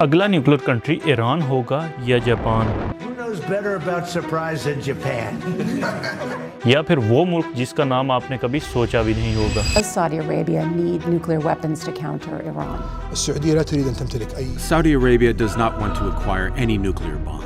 अगला nuclear country Iran होगा या जापान, या फिर वो मुल्क जिसका नाम आपने कभी सोचा भी नहीं होगा। Saudi Arabia need nuclear weapons to counter Iran. Saudi Arabia does not want to acquire any nuclear bomb.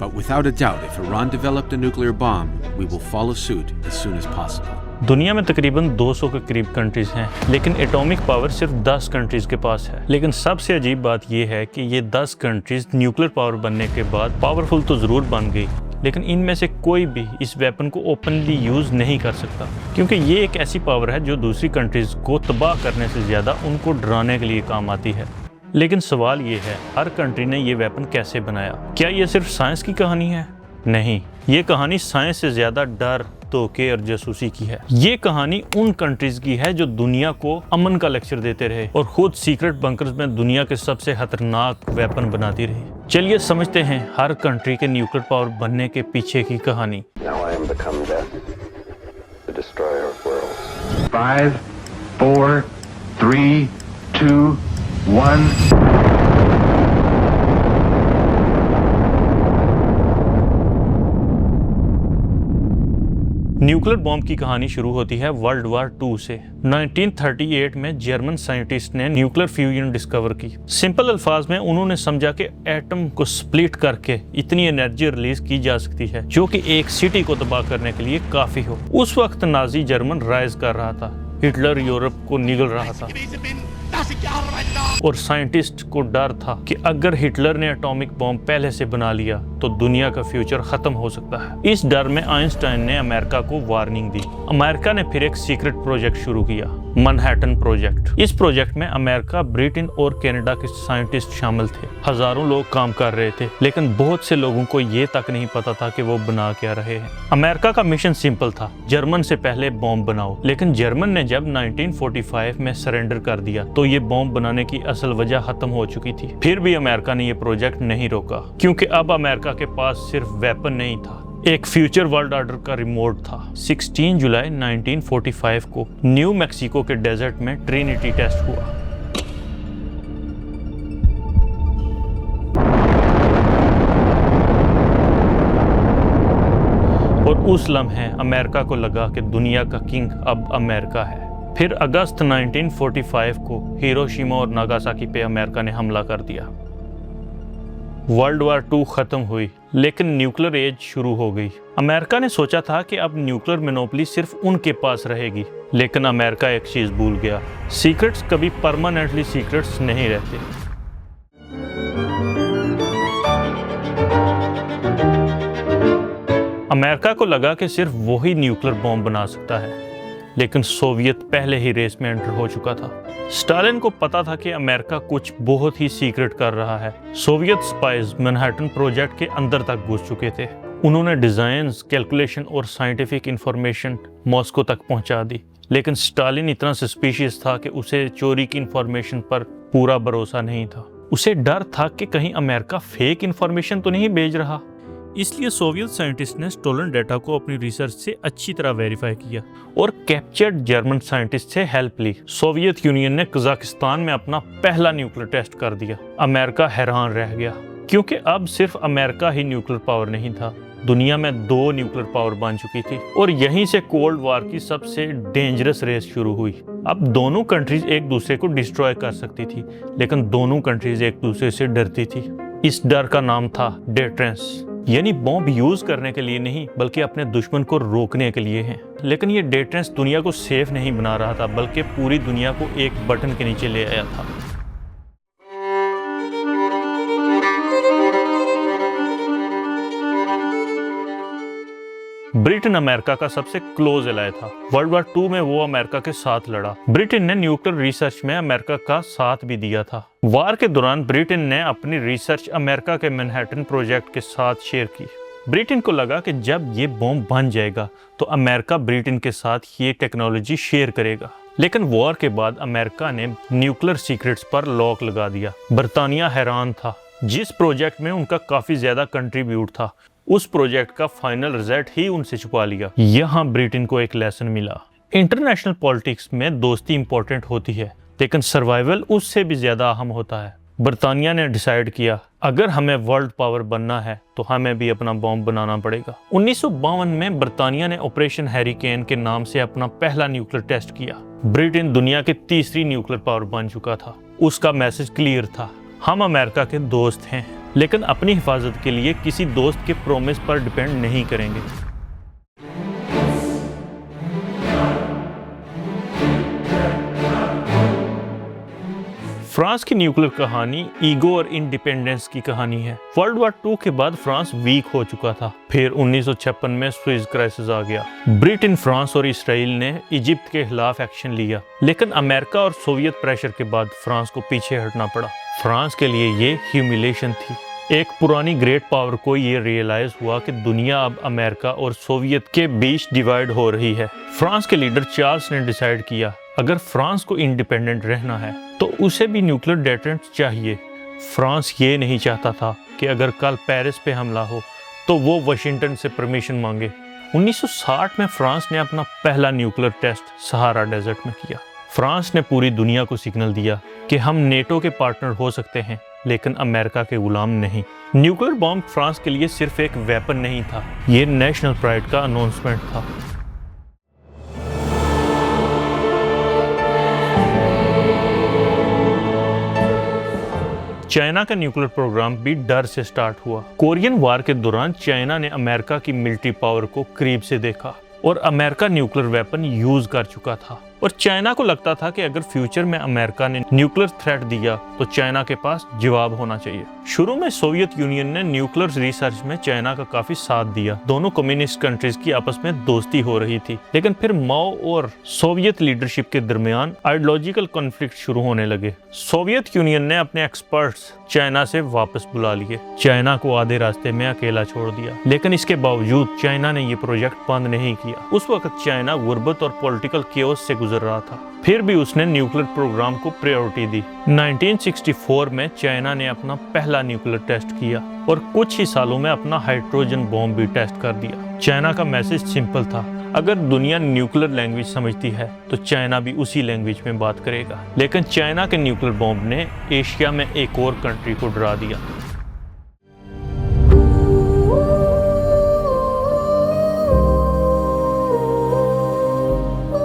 But without a doubt, if Iran developed a nuclear bomb, we will follow suit as soon as possible. दुनिया में तकरीबन 200 के करीब countries हैं, लेकिन atomic power सिर्फ 10 countries के पास है। लेकिन सबसे अजीब बात यह है कि ये 10 कंट्रीज न्यूक्लियर पावर बनने के बाद पावरफुल तो जरूर बन गई, लेकिन इनमें से कोई भी इस वेपन को ओपनली यूज नहीं कर सकता, क्योंकि ये एक ऐसी पावर है जो दूसरी कंट्रीज को तबाह करने से ज्यादा उनको डराने के लिए काम आती है। लेकिन सवाल ये है, हर कंट्री ने ये वेपन कैसे बनाया? क्या ये सिर्फ साइंस की कहानी है? नहीं, ये कहानी साइंस से ज्यादा डर, धोखे और जासूसी की है। ये कहानी उन कंट्रीज की है जो दुनिया को अमन का लेक्चर देते रहे और खुद सीक्रेट बंकर्स में दुनिया के सबसे खतरनाक वेपन बनाती रही। चलिए समझते हैं हर कंट्री के न्यूक्लियर पावर बनने के पीछे की कहानी। 5, 4, 3, 2, 1 न्यूक्लियर बॉम्ब की कहानी शुरू होती है वर्ल्ड वार 2 से। 1938 में जर्मन साइंटिस्ट ने न्यूक्लियर फ्यूजन डिस्कवर की। सिंपल अल्फाज में उन्होंने समझा कि एटम को स्प्लिट करके इतनी एनर्जी रिलीज की जा सकती है जो कि एक सिटी को तबाह करने के लिए काफी हो। उस वक्त नाजी जर्मन राइज कर रहा था, हिटलर यूरोप को निगल रहा था और साइंटिस्ट को डर था कि अगर हिटलर ने एटॉमिक बॉम्ब पहले से बना लिया तो दुनिया का फ्यूचर खत्म हो सकता है। इस डर में आइंस्टाइन ने अमेरिका को वार्निंग दी। अमेरिका ने फिर एक सीक्रेट प्रोजेक्ट शुरू किया, मैनहट्टन प्रोजेक्ट। इस प्रोजेक्ट में अमेरिका, ब्रिटेन और कनाडा के साइंटिस्ट शामिल थे। हजारों लोग काम कर रहे थे, लेकिन बहुत से लोगों को ये तक नहीं पता था कि वो बना क्या रहे हैं। अमेरिका का मिशन सिंपल था, जर्मन से पहले बॉम्ब बनाओ। लेकिन जर्मन ने जब 1945 में सरेंडर कर दिया तो ये बॉम्ब बनाने की असल वजह खत्म हो चुकी थी। फिर भी अमेरिका ने ये प्रोजेक्ट नहीं रोका, क्योंकि अब अमेरिका के पास सिर्फ वेपन नहीं था, एक फ्यूचर वर्ल्ड ऑर्डर का रिमोट था। 16 जुलाई 1945 को न्यू मैक्सिको के डेजर्ट में ट्रिनिटी टेस्ट हुआ। और उस लम्हे अमेरिका को लगा कि दुनिया का किंग अब अमेरिका है। फिर अगस्त 1945 को हिरोशिमा और नागासाकी पे अमेरिका ने हमला कर दिया। वर्ल्ड वार 2 खत्म हुई, लेकिन न्यूक्लियर एज शुरू हो गई। अमेरिका ने सोचा था कि अब न्यूक्लियर मोनोपोली सिर्फ उनके पास रहेगी, लेकिन अमेरिका एक चीज भूल गया, सीक्रेट्स कभी परमानेंटली सीक्रेट्स नहीं रहते। अमेरिका को लगा कि सिर्फ वही न्यूक्लियर बॉम्ब बना सकता है, लेकिन सोवियत पहले ही रेस में एंटर हो चुका था। स्टालिन को पता था कि अमेरिका कुछ बहुत ही सीक्रेट कर रहा है। सोवियत स्पाइज मैनहट्टन प्रोजेक्ट के अंदर तक घुस चुके थे। उन्होंने डिजाइन्स, कैलकुलेशन और साइंटिफिक इंफॉर्मेशन मॉस्को तक पहुंचा दी, लेकिन स्टालिन इतना सस्पिशियस था कि उसे चोरी की इंफॉर्मेशन पर पूरा भरोसा नहीं था। उसे डर था कि कहीं अमेरिका फेक इंफॉर्मेशन तो नहीं भेज रहा। इसलिए सोवियत साइंटिस्ट ने स्टोलन डेटा को अपनी रिसर्च से अच्छी तरह वेरीफाई किया और कैप्चर्ड जर्मन साइंटिस्ट से हेल्प ली। सोवियत यूनियन ने कजाकिस्तान में अपना पहला न्यूक्लियर टेस्ट कर दिया। अमेरिका हैरान रह गया, क्योंकि अब सिर्फ अमेरिका ही न्यूक्लियर पावर नहीं था, दुनिया में 2 न्यूक्लियर पावर बन चुकी थी। और यहीं से कोल्ड वार की सबसे डेंजरस रेस शुरू हुई। अब दोनों कंट्रीज एक दूसरे को डिस्ट्रॉय कर सकती थी, लेकिन दोनों कंट्रीज एक दूसरे से डरती थी। इस डर का नाम था डेटरेंस, यानी बॉम्ब यूज करने के लिए नहीं, बल्कि अपने दुश्मन को रोकने के लिए है। लेकिन ये डेटरेंस दुनिया को सेफ नहीं बना रहा था, बल्कि पूरी दुनिया को एक बटन के नीचे ले आया था। ब्रिटेन अमेरिका का सबसे क्लोज एलाय था। वर्ल्ड वार 2 में वो अमेरिका के साथ लड़ा। ब्रिटेन ने न्यूक्लियर रिसर्च में अमेरिका का साथ भी दिया था। वार के दौरान ब्रिटेन ने अपनी रिसर्च अमेरिका के मैनहट्टन प्रोजेक्ट के साथ शेयर की। ब्रिटेन को लगा कि जब ये बॉम्ब बन जाएगा तो अमेरिका ब्रिटेन के साथ ये टेक्नोलॉजी शेयर करेगा। लेकिन वॉर के बाद अमेरिका ने न्यूक्लियर सीक्रेट्स पर लॉक लगा दिया। बरतानिया हैरान था। जिस प्रोजेक्ट में उनका काफी ज्यादा कंट्रीब्यूट था, उस प्रोजेक्ट का फाइनल रिजल्ट ही उनसे छुपा लिया। यहाँ ब्रिटेन को एक लेसन मिला। इंटरनेशनल पॉलिटिक्स में दोस्ती इंपॉर्टेंट होती है, लेकिन सर्वाइवल उससे भी ज्यादा अहम होता है। बर्तानिया ने डिसाइड किया अगर हमें वर्ल्ड पावर बनना है तो हमें भी अपना बॉम्ब बनाना पड़ेगा। 1952 में बर्तानिया ने ऑपरेशन हैरिकेन के नाम से अपना पहला न्यूक्लियर टेस्ट किया। ब्रिटेन दुनिया की तीसरी न्यूक्लियर पावर बन चुका था। उसका मैसेज क्लियर था, हम अमेरिका के दोस्त हैं, लेकिन अपनी हिफाजत के लिए किसी दोस्त के प्रॉमिस पर डिपेंड नहीं करेंगे। फ्रांस की न्यूक्लियर कहानी ईगो और इंडिपेंडेंस की कहानी है। वर्ल्ड वॉर 2 के बाद फ्रांस वीक हो चुका था। फिर 1956 में स्विस क्राइसिस आ गया। ब्रिटेन, फ्रांस और इसराइल ने इजिप्ट के खिलाफ एक्शन लिया, लेकिन अमेरिका और सोवियत प्रेशर के बाद फ्रांस को पीछे हटना पड़ा। फ्रांस के लिए ये ह्यूमिलेशन थी। एक पुरानी ग्रेट पावर को ये रियलाइज हुआ कि दुनिया अब अमेरिका और सोवियत के बीच डिवाइड हो रही है। फ्रांस के लीडर चार्ल्स ने डिसाइड किया अगर फ्रांस को इंडिपेंडेंट रहना है तो उसे भी न्यूक्लियर डेटरेंट चाहिए। फ्रांस ये नहीं चाहता था कि अगर कल पेरिस पे हमला हो तो वो वाशिंगटन से परमिशन मांगे। 1960 में फ्रांस ने अपना पहला न्यूक्लियर टेस्ट सहारा डेजर्ट में किया। फ्रांस ने पूरी दुनिया को सिग्नल दिया कि हम नेटो के पार्टनर हो सकते हैं, लेकिन अमेरिका के गुलाम नहीं। न्यूक्लियर बॉम्ब फ्रांस के लिए सिर्फ एक वेपन नहीं था, ये नेशनल प्राइड का अनाउंसमेंट था। चाइना का न्यूक्लियर प्रोग्राम भी डर से स्टार्ट हुआ। कोरियन वार के दौरान चाइना ने अमेरिका की मिलिट्री पावर को करीब से देखा और अमेरिका न्यूक्लियर वेपन यूज कर चुका था, और चाइना को लगता था कि अगर फ्यूचर में अमेरिका ने न्यूक्लियर थ्रेट दिया तो चाइना के पास जवाब होना चाहिए। शुरू में सोवियत यूनियन ने न्यूक्लियर रिसर्च में चाइना का काफी साथ दिया। दोनों कम्युनिस्ट कंट्रीज की आपस में दोस्ती हो रही थी, लेकिन फिर माओ और सोवियत लीडरशिप के दरमियान आइडियोलॉजिकल कॉन्फ्लिक्ट शुरू होने लगे। सोवियत यूनियन ने अपने एक्सपर्ट्स चाइना से वापस बुला लिए, चाइना को आधे रास्ते में अकेला छोड़ दिया, लेकिन इसके बावजूद चाइना ने ये प्रोजेक्ट बंद नहीं किया। उस वक्त चाइना गुर्बत और पॉलिटिकल केओस से गुजर रहा था, फिर भी उसने न्यूक्लियर प्रोग्राम को प्रायोरिटी दी। 1964 में चाइना ने अपना पहला न्यूक्लियर टेस्ट किया और कुछ ही सालों में अपना हाइड्रोजन बॉम्ब भी टेस्ट कर दिया। चाइना का मैसेज सिंपल था, अगर दुनिया न्यूक्लियर लैंग्वेज समझती है तो चाइना भी उसी लैंग्वेज में बात करेगा। लेकिन चाइना के न्यूक्लियर बॉम्ब ने एशिया में एक और कंट्री को डरा दिया।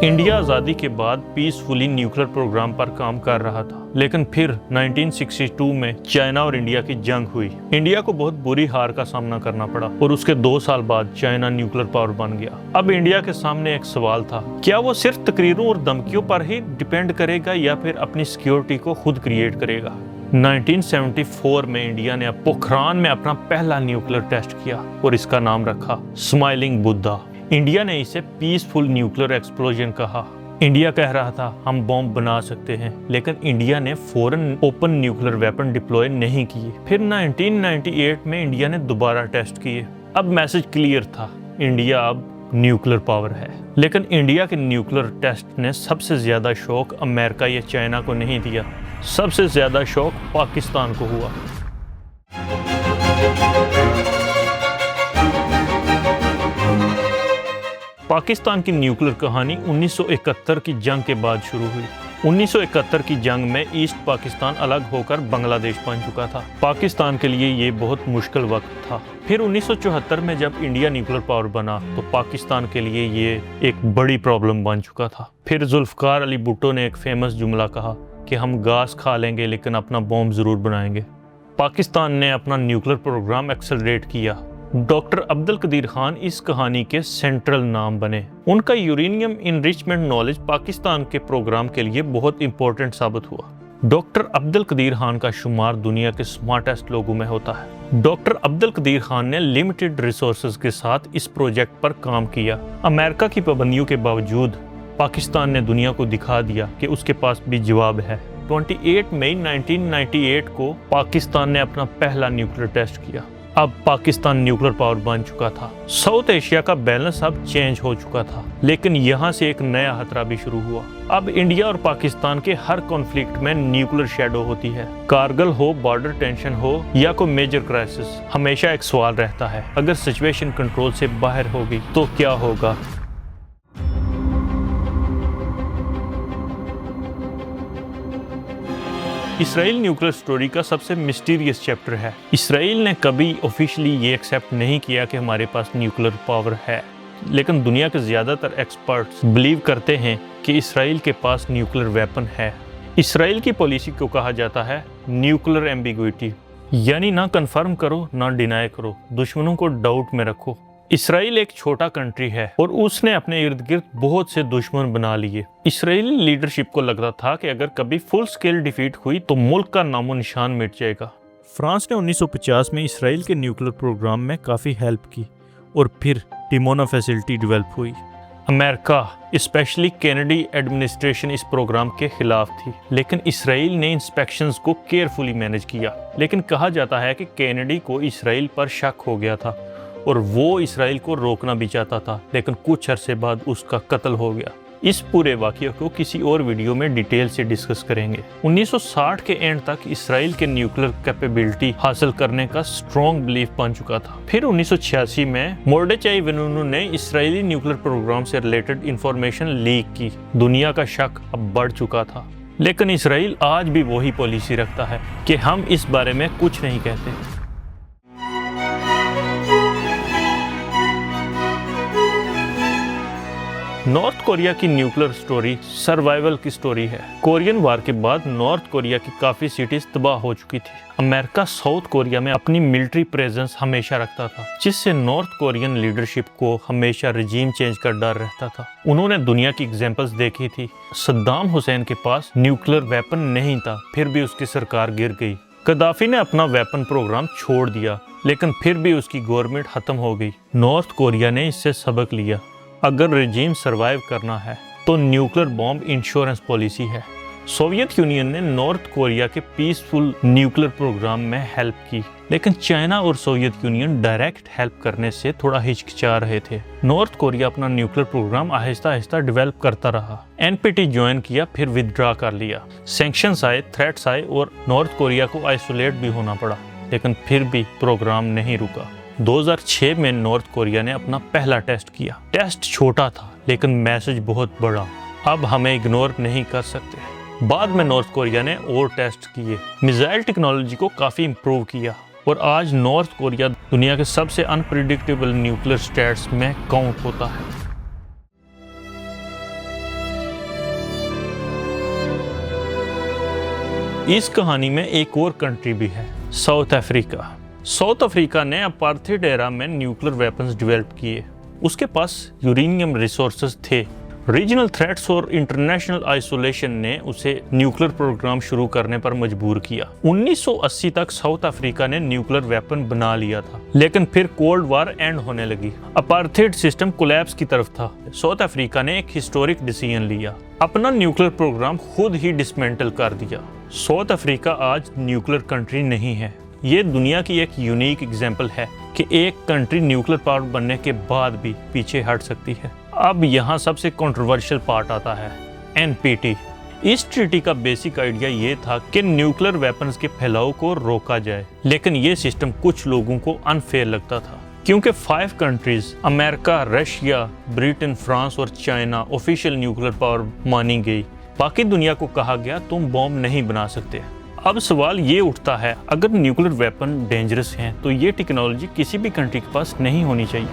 इंडिया आज़ादी के बाद पीसफुली न्यूक्लियर प्रोग्राम पर काम कर रहा था, लेकिन फिर 1962 में चाइना और इंडिया की जंग हुई। इंडिया को बहुत बुरी हार का सामना करना पड़ा और उसके 2 साल बाद चाइना न्यूक्लियर पावर बन गया। अब इंडिया के सामने एक सवाल था, क्या वो सिर्फ तकरीरों और धमकियों पर ही डिपेंड करेगा या फिर अपनी सिक्योरिटी को खुद क्रिएट करेगा। 1974 में इंडिया ने पोखरान में अपना पहला न्यूक्लियर टेस्ट किया और इसका नाम रखा स्माइलिंग बुद्धा। इंडिया ने इसे पीसफुल न्यूक्लियर एक्सप्लोजन कहा। इंडिया कह रहा था हम बॉम्ब बना सकते हैं, लेकिन इंडिया ने फौरन ओपन न्यूक्लियर वेपन डिप्लॉय नहीं किए। फिर 1998 में इंडिया ने दोबारा टेस्ट किए। अब मैसेज क्लियर था, इंडिया अब न्यूक्लियर पावर है। लेकिन इंडिया के न्यूक्लियर टेस्ट ने सबसे ज्यादा शौक अमेरिका या चाइना को नहीं दिया, सबसे ज्यादा शौक पाकिस्तान को हुआ। पाकिस्तान की न्यूक्लियर कहानी 1971 की जंग के बाद शुरू हुई। 1971 की जंग में ईस्ट पाकिस्तान अलग होकर बांग्लादेश बन चुका था। पाकिस्तान के लिए ये बहुत मुश्किल वक्त था। फिर 1974 में जब इंडिया न्यूक्लियर पावर बना तो पाकिस्तान के लिए ये एक बड़ी प्रॉब्लम बन चुका था। फिर जुल्फकार अली भुट्टो ने एक फेमस जुमला कहा कि हम घास खा लेंगे लेकिन अपना बॉम्ब जरूर बनाएंगे। पाकिस्तान ने अपना न्यूक्लियर प्रोग्राम एक्सेलरेट किया। डॉक्टर अब्दुल कदीर खान इस कहानी के सेंट्रल नाम बने। उनका यूरेनियम इनरिचमेंट नॉलेज पाकिस्तान के प्रोग्राम के लिए बहुत इंपॉर्टेंट साबित हुआ। डॉक्टर अब्दुल कदीर खान का शुमार दुनिया के स्मार्टेस्ट लोगों में होता है। डॉक्टर अब्दुल कदीर खान ने लिमिटेड रिसोर्सेज के साथ इस प्रोजेक्ट पर काम किया। अमेरिका की पाबंदियों के बावजूद पाकिस्तान ने दुनिया को दिखा दिया कि उसके पास भी जवाब है। 28 मई 1998 को पाकिस्तान ने अपना पहला न्यूक्लियर टेस्ट किया। अब पाकिस्तान न्यूक्लियर पावर बन चुका था। साउथ एशिया का बैलेंस अब चेंज हो चुका था, लेकिन यहाँ से एक नया खतरा भी शुरू हुआ। अब इंडिया और पाकिस्तान के हर कॉन्फ्लिक्ट में न्यूक्लियर शैडो होती है। कारगिल हो, बॉर्डर टेंशन हो या कोई मेजर क्राइसिस, हमेशा एक सवाल रहता है, अगर सिचुएशन कंट्रोल से बाहर होगी तो क्या होगा। इसराइल न्यूक्लियर स्टोरी का सबसे मिस्टीरियस चैप्टर है। इसराइल ने कभी ऑफिशियली ये एक्सेप्ट नहीं किया कि हमारे पास न्यूक्लियर पावर है, लेकिन दुनिया के ज़्यादातर एक्सपर्ट्स बिलीव करते हैं कि इसराइल के पास न्यूक्लियर वेपन है। इसराइल की पॉलिसी को कहा जाता है न्यूक्लियर एम्बिग्विटी, यानी ना कंफर्म करो ना डिनाई करो, दुश्मनों को डाउट में रखो। इसराइल एक छोटा कंट्री है और उसने अपने इर्द गिर्द बहुत से दुश्मन बना लिए। इसराइली लीडरशिप को लगता था कि अगर कभी फुल स्केल डिफीट हुई तो मुल्क का नामो निशान मिट जाएगा। फ्रांस ने 1950 में इसराइल के न्यूक्लियर प्रोग्राम में काफ़ी हेल्प की और फिर डिमोना फैसिलिटी डेवलप हुई। अमेरिका स्पेशली कैनेडी एडमिनिस्ट्रेशन इस प्रोग्राम के खिलाफ थी, लेकिन इसराइल ने इंस्पेक्शंस को केयरफुली मैनेज किया। लेकिन कहा जाता है कि कैनेडी को इसराइल पर शक हो गया था और वो इसराइल को रोकना भी चाहता था, लेकिन कुछ अरसे बाद उसका कत्ल हो गया। इस पूरे वाक़ये को किसी और वीडियो में डिटेल से डिस्कस करेंगे। 1960 के एंड तक इसराइल के न्यूक्लियर कैपेबिलिटी हासिल करने का स्ट्रॉन्ग बिलीफ बन चुका था। फिर 1986 में मोर्डेचाई वेनुनु ने इसराइली न्यूक्लियर प्रोग्राम से रिलेटेड इंफॉर्मेशन लीक की। दुनिया का शक अब बढ़ चुका था, लेकिन इसराइल आज भी वही पॉलिसी रखता है कि हम इस बारे में कुछ नहीं कहते। नॉर्थ कोरिया की न्यूक्लियर स्टोरी सर्वाइवल की स्टोरी है। कोरियन वार के बाद नॉर्थ कोरिया की काफ़ी सिटीज तबाह हो चुकी थी। अमेरिका साउथ कोरिया में अपनी मिलिट्री प्रेजेंस हमेशा रखता था, जिससे नॉर्थ कोरियन लीडरशिप को हमेशा रिजीम चेंज का डर रहता था। उन्होंने दुनिया की एग्जांपल्स देखी थी। सद्दाम हुसैन के पास न्यूक्लियर वेपन नहीं था, फिर भी उसकी सरकार गिर गई। गद्दाफी ने अपना वेपन प्रोग्राम छोड़ दिया, लेकिन फिर भी उसकी गवर्नमेंट खत्म हो गई। नॉर्थ कोरिया ने इससे सबक लिया, अगर रिजीम सरवाइव करना है तो न्यूक्लियर बॉम्ब इंश्योरेंस पॉलिसी है। सोवियत यूनियन ने नॉर्थ कोरिया के पीसफुल न्यूक्लियर प्रोग्राम में हेल्प की, लेकिन चाइना और सोवियत यूनियन डायरेक्ट हेल्प करने से थोड़ा हिचकिचा रहे थे। नॉर्थ कोरिया अपना nuclear programme Aahista Aahista develop करता रहा। एनपीटी ज्वाइन किया, फिर विदड्रॉ कर लिया। सैंक्शंस आए, थ्रेट्स आए और नॉर्थ कोरिया को आइसोलेट भी होना पड़ा, लेकिन फिर भी प्रोग्राम नहीं रुका। 2006 में नॉर्थ कोरिया ने अपना पहला टेस्ट किया। टेस्ट छोटा था, लेकिन मैसेज बहुत बड़ा। अब हमें इग्नोर नहीं कर सकते। बाद में नॉर्थ कोरिया ने और टेस्ट किए, मिसाइल टेक्नोलॉजी को काफ़ी इम्प्रूव किया और आज नॉर्थ कोरिया दुनिया के सबसे अनप्रिडिक्टेबल न्यूक्लियर स्टेट्स में काउंट होता है। इस कहानी में एक और कंट्री भी है, साउथ अफ्रीका। साउथ अफ्रीका ने अपार्थाइड एरा में न्यूक्लियर वेपन्स डेवलप किए। उसके पास यूरेनियम रिसोर्सेज थे। रीजनल थ्रेट्स और इंटरनेशनल आइसोलेशन ने उसे न्यूक्लियर प्रोग्राम शुरू करने पर मजबूर किया। 1980 तक साउथ अफ्रीका ने न्यूक्लियर वेपन बना लिया था, लेकिन फिर कोल्ड वार एंड होने लगी। अपार्थाइड सिस्टम कोलैप्स की तरफ था। साउथ अफ्रीका ने एक हिस्टोरिक डिसीजन लिया, अपना न्यूक्लियर प्रोग्राम खुद ही डिसमेंटल कर दिया। साउथ अफ्रीका आज न्यूक्लियर कंट्री नहीं है। ये दुनिया की एक यूनिक एग्जाम्पल है कि एक कंट्री न्यूक्लियर पावर बनने के बाद भी पीछे हट सकती है। अब यहाँ सबसे कंट्रोवर्शियल पार्ट आता है, एनपीटी। इस ट्रीटी का बेसिक आइडिया ये था कि न्यूक्लियर वेपन्स के फैलाव को रोका जाए, लेकिन ये सिस्टम कुछ लोगों को अनफेयर लगता था, क्योंकि 5 countries America, Russia, Britain, France और चाइना ऑफिशियल न्यूक्लियर पावर मानी गई। बाकी दुनिया को कहा गया तुम बॉम्ब नहीं बना सकते। अब सवाल ये उठता है, अगर न्यूक्लियर वेपन डेंजरस हैं तो ये टेक्नोलॉजी किसी भी कंट्री के पास नहीं होनी चाहिए।